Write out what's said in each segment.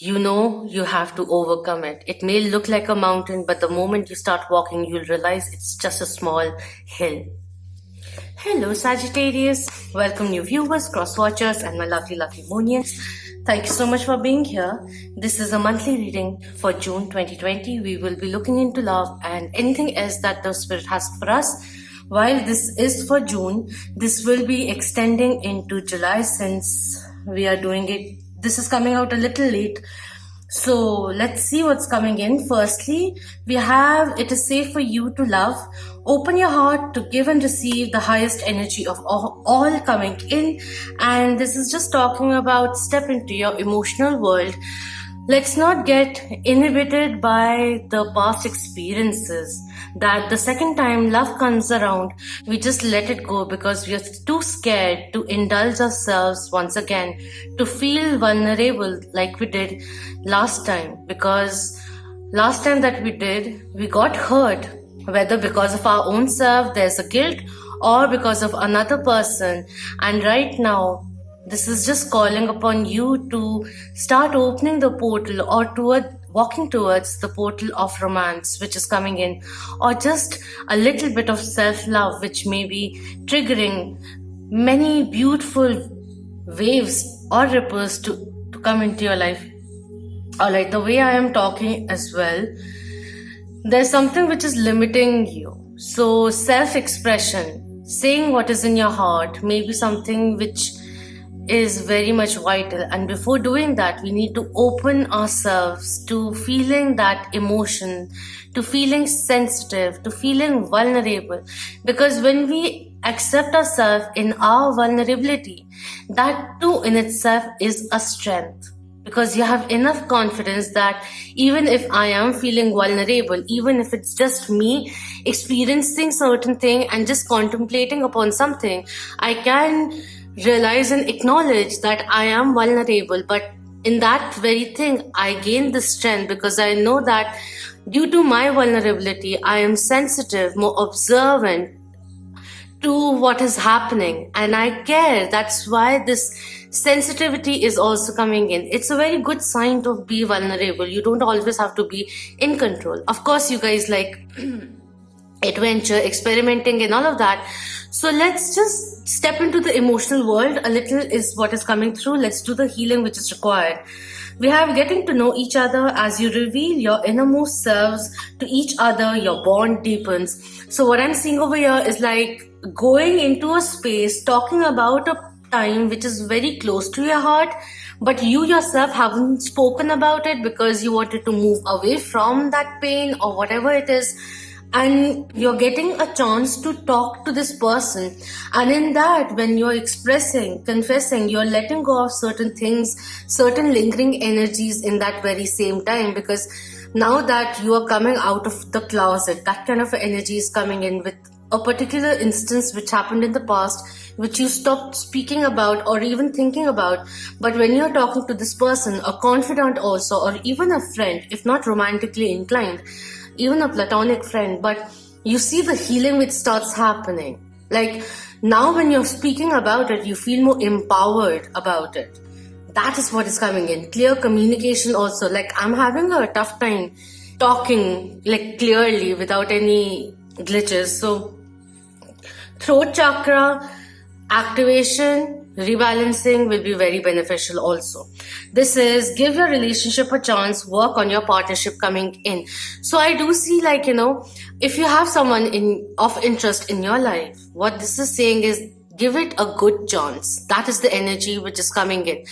you know you have to overcome it. It may look like a mountain, but the moment you start walking, you'll realize it's just a small hill. Hello, Sagittarius. Welcome, new viewers, cross watchers, and my lovely, lovely Moonians. Thank you so much for being here. This is a monthly reading for June 2020. We will be looking into love and anything else that the Spirit has for us. While this is for June, this will be extending into July since we are doing it. This is coming out a little late. So let's see what's coming in. Firstly, we have it is safe for you to love. Open your heart to give and receive the highest energy of all coming in. And this is just talking about step into your emotional world. Let's not get inhibited by the past experiences, that the second time love comes around, we just let it go because we are too scared to indulge ourselves once again, to feel vulnerable like we did last time. Because last time that we did, we got hurt, whether because of our own self, there's a guilt, or because of another person. And right now, this is just calling upon you to start opening the portal or walking towards the portal of romance which is coming in, or just a little bit of self-love which may be triggering many beautiful waves or ripples to come into your life. Alright, the way I am talking as well, there's something which is limiting you. So self-expression, saying what is in your heart, may be something which is very much vital, and before doing that we need to open ourselves to feeling that emotion, to feeling sensitive, to feeling vulnerable, because when we accept ourselves in our vulnerability, that too in itself is a strength, because you have enough confidence that even if I am feeling vulnerable, even if it's just me experiencing certain thing and just contemplating upon something, I can realize and acknowledge that I am vulnerable. But in that very thing, I gain the strength because I know that due to my vulnerability, I am sensitive, more observant to what is happening, and I care. That's why this sensitivity is also coming in. It's a very good sign to be vulnerable. You don't always have to be in control. Of course, you guys like adventure, experimenting and all of that. So let's just step into the emotional world a little is what is coming through. Let's do the healing which is required. We have getting to know each other. As you reveal your innermost selves to each other, your bond deepens. So what I'm seeing over here is like going into a space, talking about a time which is very close to your heart, but you yourself haven't spoken about it because you wanted to move away from that pain or whatever it is. And you're getting a chance to talk to this person, and in that, when you're expressing, confessing, you're letting go of certain things, certain lingering energies in that very same time, because now that you are coming out of the closet, that kind of energy is coming in with a particular instance which happened in the past, which you stopped speaking about or even thinking about. But when you're talking to this person, a confidant also, or even a friend, if not romantically inclined, even a platonic friend, but you see the healing which starts happening. Like now when you're speaking about it, you feel more empowered about it. That is what is coming in. Clear communication also. Like I'm having a tough time talking like clearly without any glitches. So throat chakra activation, rebalancing will be very beneficial also. This is give your relationship a chance, work on your partnership coming in. So I do see like, if you have someone of interest in your life, what this is saying is give it a good chance. That is the energy which is coming in.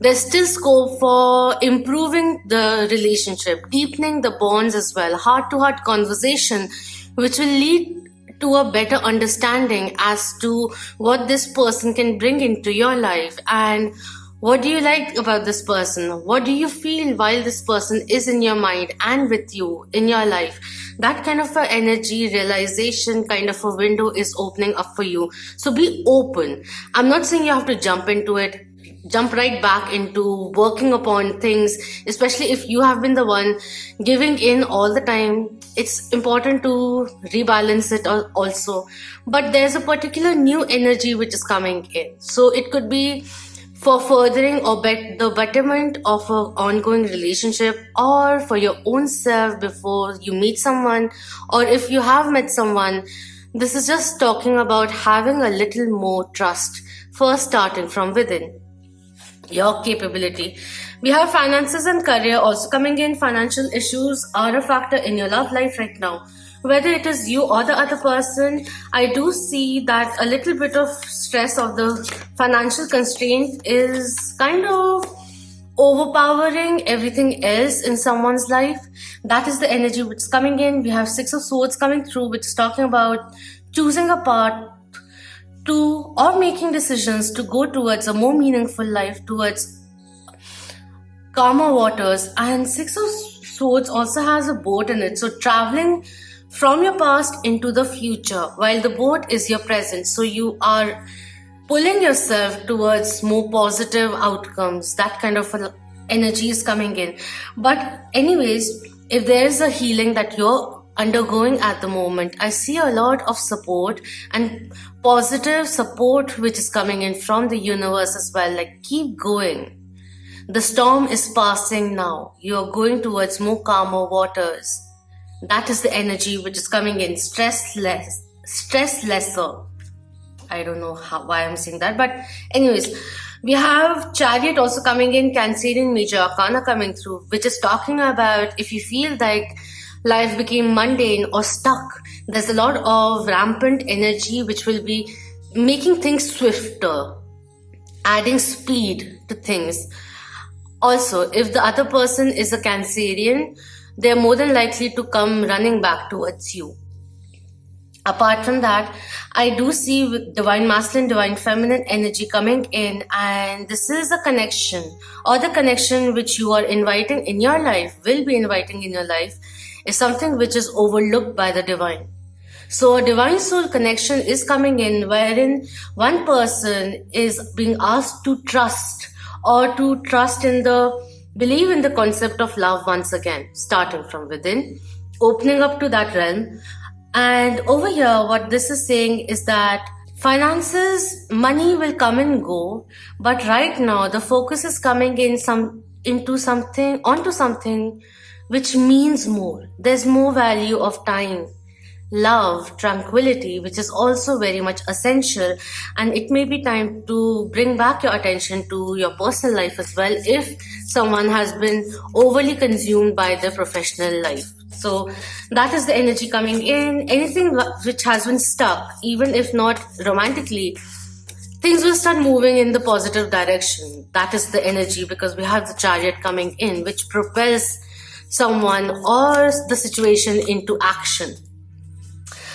There's still scope for improving the relationship, deepening the bonds as well, heart-to-heart conversation, which will lead to a better understanding as to what this person can bring into your life, and what do you like about this person, what do you feel while this person is in your mind and with you in your life. That kind of a energy realization kind of a window is opening up for you. So be open. I'm not saying you have to jump into it, jump right back into working upon things, especially if you have been the one giving in all the time. It's important to rebalance it also. But there's a particular new energy which is coming in. So it could be for furthering or the betterment of an ongoing relationship, or for your own self before you meet someone, or if you have met someone. This is just talking about having a little more trust, first starting from within your capability. We have finances and career also coming in. Financial issues are a factor in your love life right now. Whether it is you or the other person, I do see that a little bit of stress of the financial constraint is kind of overpowering everything else in someone's life. That is the energy which is coming in. We have Six of Swords coming through, which is talking about choosing a path to or making decisions to go towards a more meaningful life, towards calmer waters. And Six of Swords also has a boat in it, so traveling from your past into the future, while the boat is your present. So you are pulling yourself towards more positive outcomes. That kind of energy is coming in. But anyways, if there's a healing that you're undergoing at the moment, I see a lot of support and positive support which is coming in from the universe as well. Like, keep going. The storm is passing now. You're going towards more calmer waters. That is the energy which is coming in. Stress lesser. I don't know why I'm saying that, but anyways, we have Chariot also coming in, Cancerian Major Arcana coming through, which is talking about if you feel like life became mundane or stuck, there's a lot of rampant energy which will be making things swifter, adding speed to things. Also, if the other person is a Cancerian, they're more than likely to come running back towards you. Apart from that, I do see with divine masculine, divine feminine energy coming in, and this is a connection, or the connection which you are inviting in your life, will be inviting in your life, is something which is overlooked by the divine. So a divine soul connection is coming in, wherein one person is being asked to trust, or to trust in believe in the concept of love once again, starting from within, opening up to that realm. And over here, what this is saying is that finances, money will come and go, but right now the focus is coming in onto something which means more. There's more value of time, love, tranquility, which is also very much essential. And it may be time to bring back your attention to your personal life as well, if someone has been overly consumed by their professional life. So that is the energy coming in. Anything which has been stuck, even if not romantically, things will start moving in the positive direction. That is the energy, because we have the Chariot coming in, which propels someone or the situation into action.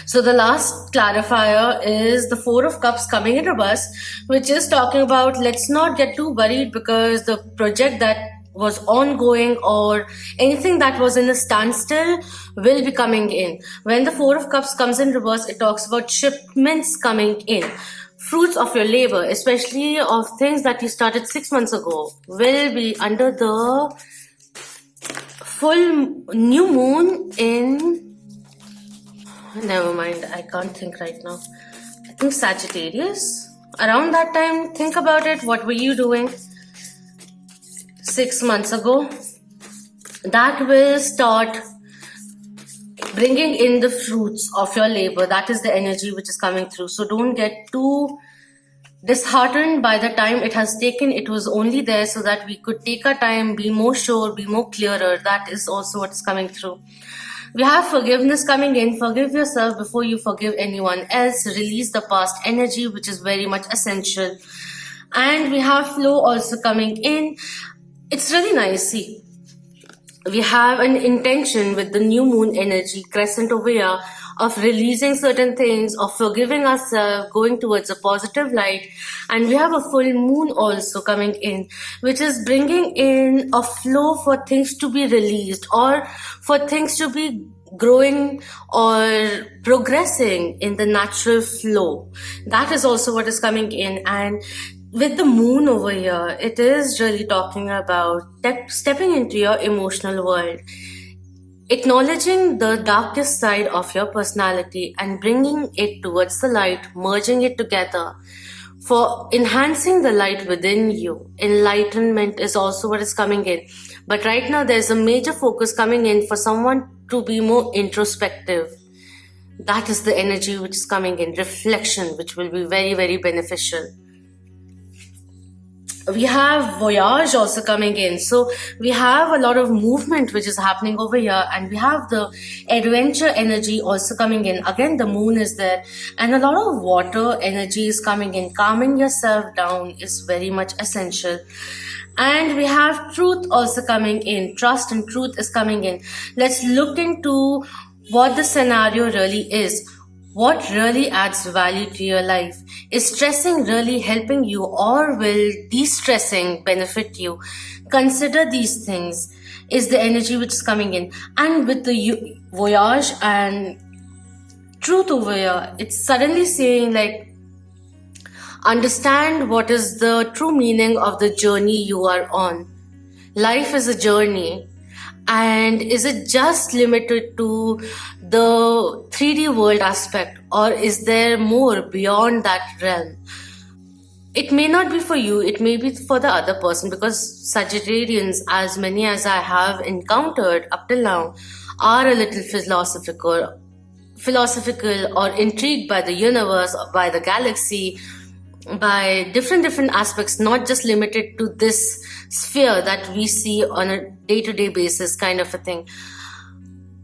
So the last clarifier is the Four of Cups coming in reverse, which is talking about let's not get too worried, because the project that was ongoing or anything that was in a standstill will be coming in. When the Four of Cups comes in reverse, it talks about shipments coming in. Fruits of your labor, especially of things that you started 6 months ago, will be under the full new moon in... Never mind, I can't think right now. I think Sagittarius. Around that time, think about it. What were you doing 6 months ago? That will start bringing in the fruits of your labor. That is the energy which is coming through. So don't get too disheartened by the time it has taken. It was only there so that we could take our time, be more sure, be more clearer. That is also what's coming through. We have forgiveness coming in. Forgive yourself before you forgive anyone else. Release the past energy, which is very much essential. And we have flow also coming in. It's really nice. See, we have an intention with the new moon energy, crescent over here, of releasing certain things, of forgiving ourselves, going towards a positive light. And we have a full moon also coming in, which is bringing in a flow for things to be released, or for things to be growing or progressing in the natural flow. That is also what is coming in. And with the moon over here, it is really talking about stepping into your emotional world, acknowledging the darkest side of your personality and bringing it towards the light, merging it together, for enhancing the light within you. Enlightenment is also what is coming in. But right now, there's a major focus coming in for someone to be more introspective. That is the energy which is coming in. Reflection, which will be very, very beneficial. We have voyage also coming in. So we have a lot of movement which is happening over here, and we have the adventure energy also coming in. Again, the moon is there, and a lot of water energy is coming in. Calming yourself down is very much essential. And we have truth also coming in. Trust and truth is coming in. Let's look into what the scenario really is. What really adds value to your life? Is stressing really helping you, or will de-stressing benefit you? Consider these things. Is the energy which is coming in. And with the voyage and truth over here, it's suddenly saying like, understand what is the true meaning of the journey you are on. Life is a journey. And is it just limited to the 3D world aspect, or is there more beyond that realm? It may not be for you, it may be for the other person, because Sagittarians, as many as I have encountered up till now, are a little philosophical or intrigued by the universe, or by the galaxy, by different aspects, not just limited to this sphere that we see on a day-to-day basis kind of a thing.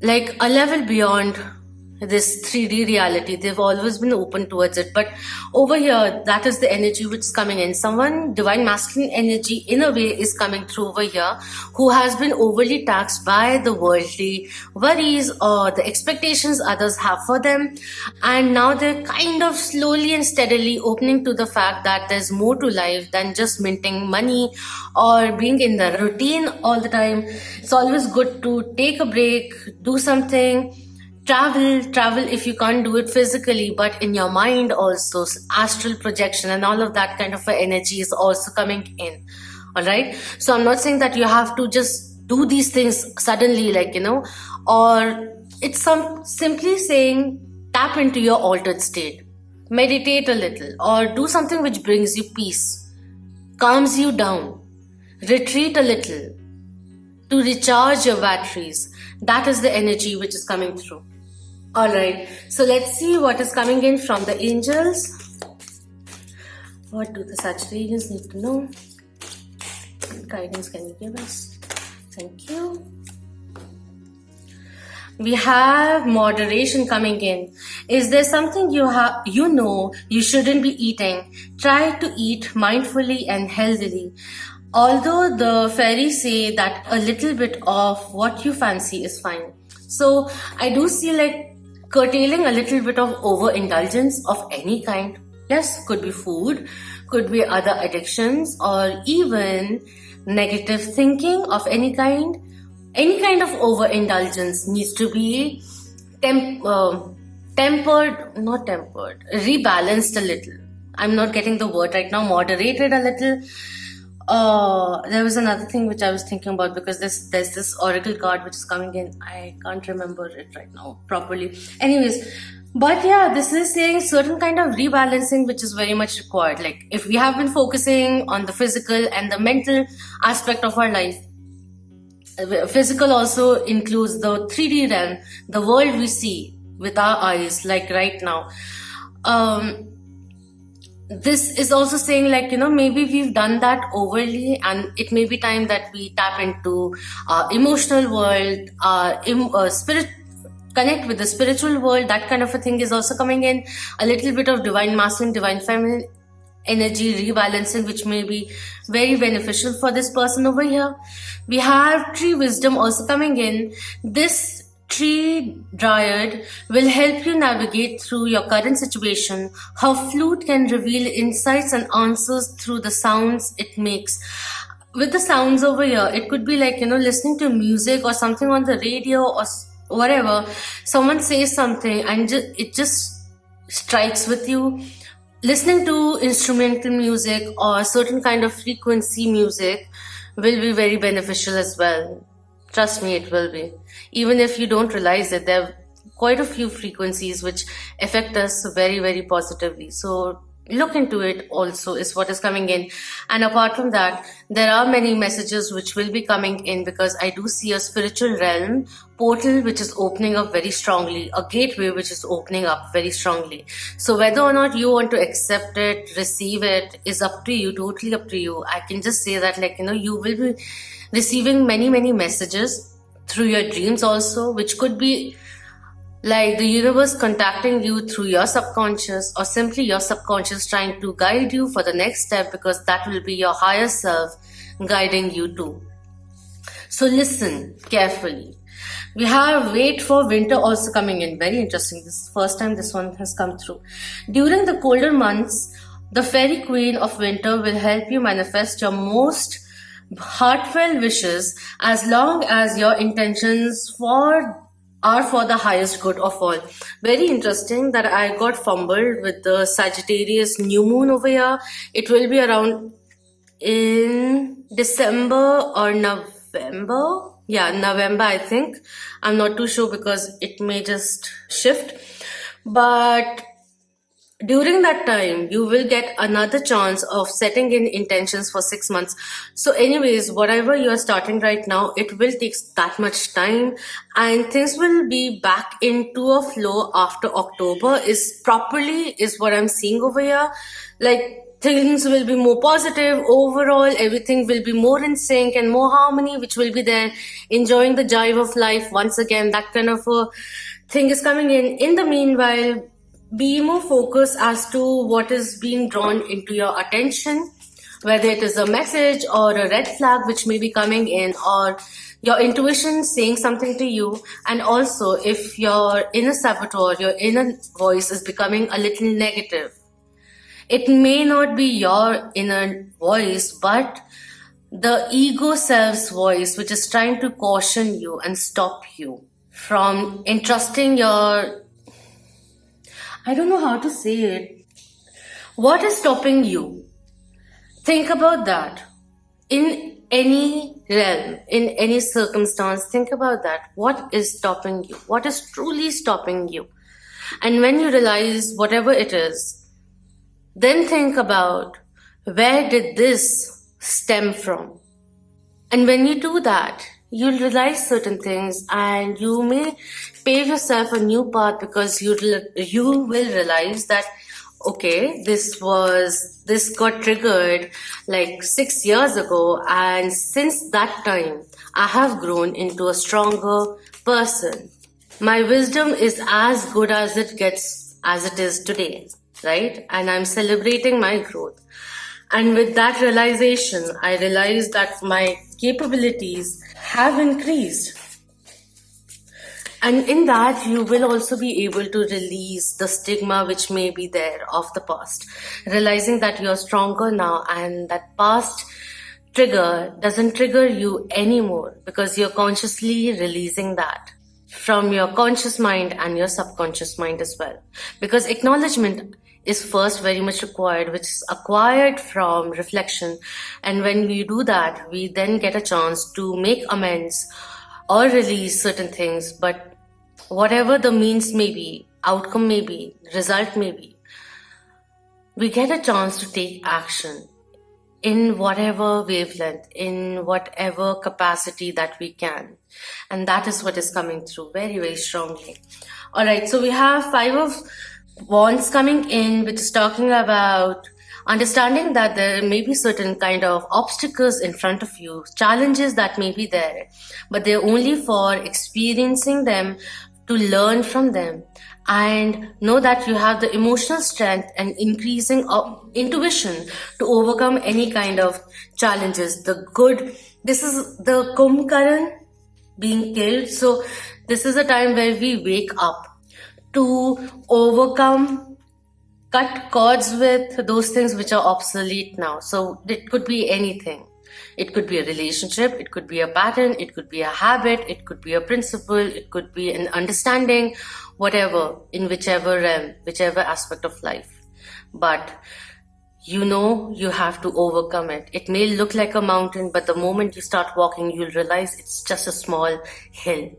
Like a level beyond this 3D reality. They've always been open towards it. But over here, that is the energy which is coming in. Someone, divine masculine energy in a way is coming through over here, who has been overly taxed by the worldly worries or the expectations others have for them. And now they're kind of slowly and steadily opening to the fact that there's more to life than just minting money or being in the routine all the time. It's always good to take a break, do something. Travel if you can't do it physically, but in your mind also. Astral projection and all of that kind of energy is also coming in. All right. So I'm not saying that you have to just do these things suddenly, or it's simply saying tap into your altered state, meditate a little, or do something which brings you peace, calms you down, retreat a little to recharge your batteries. That is the energy which is coming through. Alright, so let's see what is coming in from the angels. What do the Sagittarians need to know? What guidance can you give us? Thank you. We have moderation coming in. Is there something you shouldn't be eating? Try to eat mindfully and healthily. Although the fairies say that a little bit of what you fancy is fine. So I do see like curtailing a little bit of overindulgence of any kind. Yes, could be food, could be other addictions, or even negative thinking of any kind. Any kind of overindulgence needs to be rebalanced a little. I'm not getting the word right now. Moderated a little. There was another thing which I was thinking about, because there's this oracle card which is coming in. I can't remember it right now properly. Anyways, but yeah, this is saying certain kind of rebalancing which is very much required. Like if we have been focusing on the physical and the mental aspect of our life, physical also includes the 3D realm, the world we see with our eyes, like right now. This is also saying like, maybe we've done that overly, and it may be time that we tap into our emotional world, spirit, connect with the spiritual world. That kind of a thing is also coming in. A little bit of divine masculine, divine feminine energy rebalancing, which may be very beneficial for this person over here. We have tree wisdom also coming in. This tree dryad will help you navigate through your current situation. Her flute can reveal insights and answers through the sounds it makes. With the sounds over here, it could be like, listening to music or something on the radio or whatever. Someone says something and it just strikes with you. Listening to instrumental music or certain kind of frequency music will be very beneficial as well. Trust me, it will be. Even if you don't realize it, there are quite a few frequencies which affect us very, very positively. So look into it also is what is coming in. And apart from that, there are many messages which will be coming in, because I do see a spiritual realm portal which is opening up very strongly, a gateway which is opening up very strongly. So whether or not you want to accept it, receive it, is up to you, totally up to you. I can just say that, like, you will be receiving many messages through your dreams also, which could be like the universe contacting you through your subconscious, or simply your subconscious trying to guide you for the next step, because that will be your higher self guiding you too. So listen carefully. We have Wait for Winter also coming in. Very interesting. This is the first time this one has come through. During the colder months, the fairy queen of winter will help you manifest your most heartfelt wishes, as long as your intentions are for the highest good of all. Very interesting that I got fumbled with the Sagittarius new moon over here. It will be around in December or November. Yeah, November, I think. I'm not too sure because it may just shift. But during that time, you will get another chance of setting in intentions for 6 months. So anyways, whatever you are starting right now, it will take that much time, and things will be back into a flow after October is what I'm seeing over here. Like, things will be more positive overall, everything will be more in sync and more harmony, which will be there, enjoying the jive of life once again. That kind of a thing is coming in. In the meanwhile, be more focused as to what is being drawn into your attention, whether it is a message or a red flag which may be coming in, or your intuition saying something to you. And also, if your inner saboteur, your inner voice is becoming a little negative, it may not be your inner voice, but the ego self's voice, which is trying to caution you and stop you from entrusting your, I don't know how to say it. What is stopping you? Think about that. In any realm, in any circumstance, think about that. What is stopping you? What is truly stopping you? And when you realize whatever it is, then think about, where did this stem from? And when you do that, you'll realize certain things, and you may pave yourself a new path, because you will realize that, okay, this got triggered like 6 years ago, and since that time I have grown into a stronger person. My wisdom is as good as it gets, as it is today, right? And I'm celebrating my growth. And with that realization, I realized that my capabilities have increased. And in that, you will also be able to release the stigma which may be there of the past. Realizing that you're stronger now, and that past trigger doesn't trigger you anymore, because you're consciously releasing that from your conscious mind and your subconscious mind as well. Because acknowledgement is first very much required, which is acquired from reflection. And when we do that, we then get a chance to make amends or release certain things. But whatever the means may be, outcome may be, result may be, we get a chance to take action in whatever wavelength, in whatever capacity that we can. And that is what is coming through very strongly. All right, so we have 5 of Wands coming in, which is talking about understanding that there may be certain kind of obstacles in front of you, challenges that may be there, but they're only for experiencing them, to learn from them, and know that you have the emotional strength and increasing intuition to overcome any kind of challenges. This is the Kumbhakaran being killed. So this is a time where we wake up to overcome, cut cords with those things which are obsolete now. So it could be anything. It could be a relationship, it could be a pattern, it could be a habit, it could be a principle, it could be an understanding, whatever, in whichever realm, whichever aspect of life. But you have to overcome it. It may look like a mountain, but the moment you start walking, you'll realize it's just a small hill.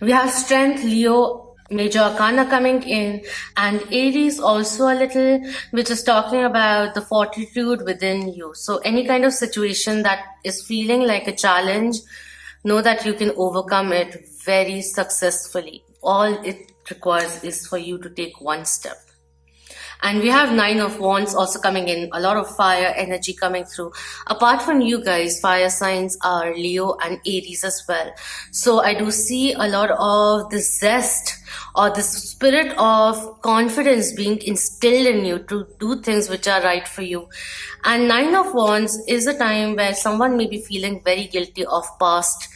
We have Strength, Leo, Major Arcana coming in, and Aries also a little, which is talking about the fortitude within you. So, any kind of situation that is feeling like a challenge, know that you can overcome it very successfully. All it requires is for you to take one step. And we have Nine of Wands also coming in, a lot of fire energy coming through. Apart from you guys, fire signs are Leo and Aries as well. So I do see a lot of the zest or the spirit of confidence being instilled in you to do things which are right for you. And Nine of Wands is a time where someone may be feeling very guilty of past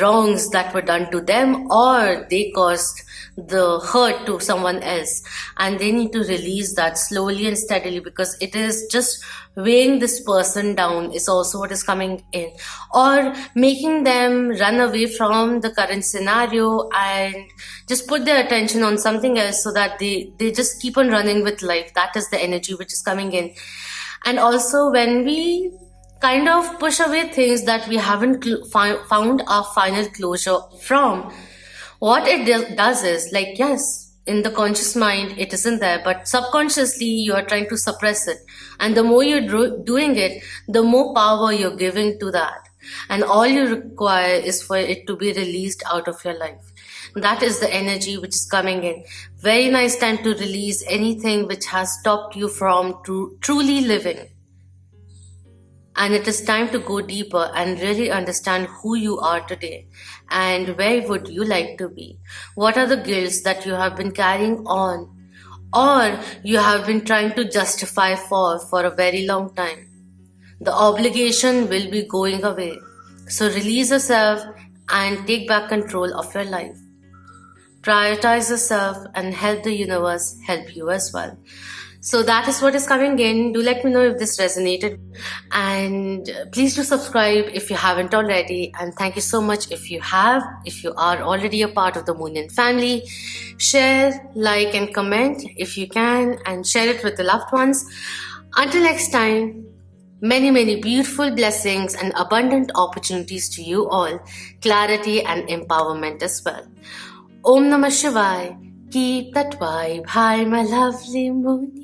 wrongs that were done to them, or they caused the hurt to someone else, and they need to release that slowly and steadily, because it is just weighing this person down is also what is coming in, or making them run away from the current scenario and just put their attention on something else, so that they just keep on running with life. That is the energy which is coming in. And also, when we kind of push away things that we haven't found our final closure from, what it does is, like, yes, in the conscious mind it isn't there, but subconsciously you are trying to suppress it, and the more you're doing it, the more power you're giving to that, and all you require is for it to be released out of your life. That is the energy which is coming in. Very nice time to release anything which has stopped you from truly living. And it is time to go deeper and really understand who you are today and where would you like to be. What are the guilts that you have been carrying on, or you have been trying to justify for a very long time. The obligation will be going away. So release yourself and take back control of your life. Prioritize yourself and help the universe help you as well. So that is what is coming in. Do let me know if this resonated, and please do subscribe if you haven't already, and thank you so much if you have. If you are already a part of the Moonian family, share, like and comment if you can, and share it with the loved ones. Until next time, many beautiful blessings and abundant opportunities to you all, clarity and empowerment as well. Om Namah Shivaya. Keep that vibe high, my lovely Moon.